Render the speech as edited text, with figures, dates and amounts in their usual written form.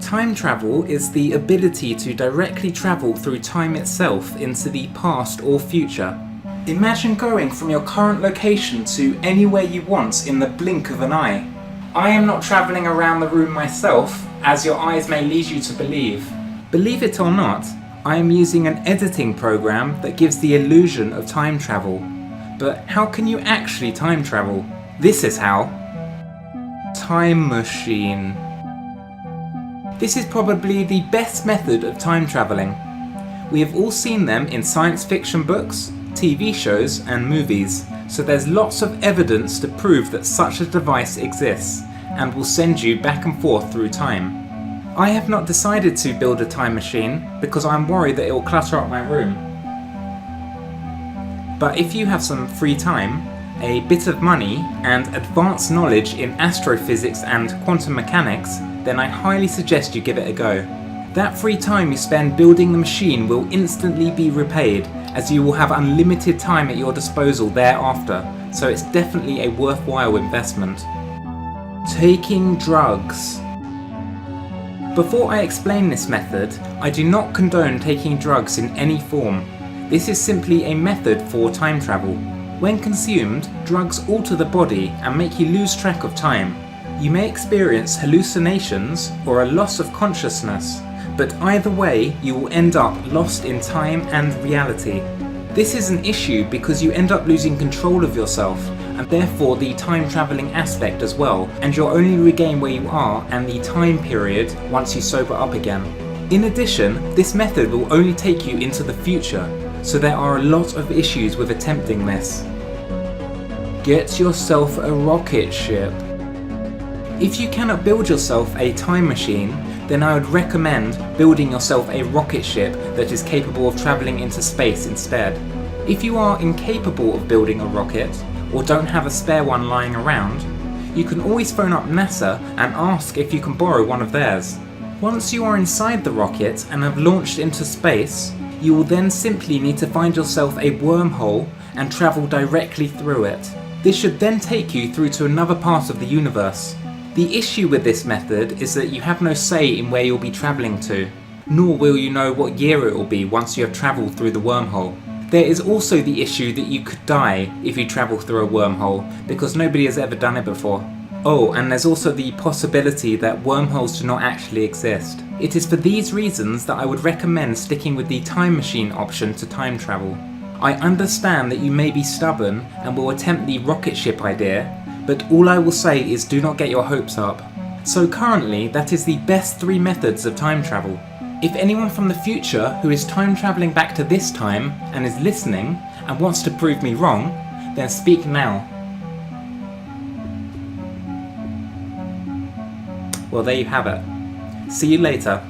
Time travel is the ability to directly travel through time itself into the past or future. Imagine going from your current location to anywhere you want in the blink of an eye. I am not travelling around the room myself, as your eyes may lead you to believe. Believe it or not, I am using an editing program that gives the illusion of time travel. But how can you actually time travel? This is how. Time machine. This is probably the best method of time travelling. We have all seen them in science fiction books, TV shows and movies, so there's lots of evidence to prove that such a device exists and will send you back and forth through time. I have not decided to build a time machine because I'm worried that it will clutter up my room. But if you have some free time, a bit of money and advanced knowledge in astrophysics and quantum mechanics, then I highly suggest you give it a go. That free time you spend building the machine will instantly be repaid, as you will have unlimited time at your disposal thereafter, so it's definitely a worthwhile investment. Taking drugs. Before I explain this method, I do not condone taking drugs in any form. This is simply a method for time travel. When consumed, drugs alter the body and make you lose track of time. You may experience hallucinations or a loss of consciousness, but either way you will end up lost in time and reality. This is an issue because you end up losing control of yourself, and therefore the time travelling aspect as well, and you'll only regain where you are and the time period once you sober up again. In addition, this method will only take you into the future, so there are a lot of issues with attempting this. Get yourself a rocket ship. If you cannot build yourself a time machine, then I would recommend building yourself a rocket ship that is capable of travelling into space instead. If you are incapable of building a rocket, or don't have a spare one lying around, you can always phone up NASA and ask if you can borrow one of theirs. Once you are inside the rocket and have launched into space, you will then simply need to find yourself a wormhole and travel directly through it. This should then take you through to another part of the universe. The issue with this method is that you have no say in where you'll be travelling to, nor will you know what year it will be once you have travelled through the wormhole. There is also the issue that you could die if you travel through a wormhole, because nobody has ever done it before. Oh, and there's also the possibility that wormholes do not actually exist. It is for these reasons that I would recommend sticking with the time machine option to time travel. I understand that you may be stubborn and will attempt the rocket ship idea, but all I will say is do not get your hopes up. So currently, that is the best 3 methods of time travel. If anyone from the future who is time travelling back to this time and is listening and wants to prove me wrong, then speak now. Well, there you have it. See you later.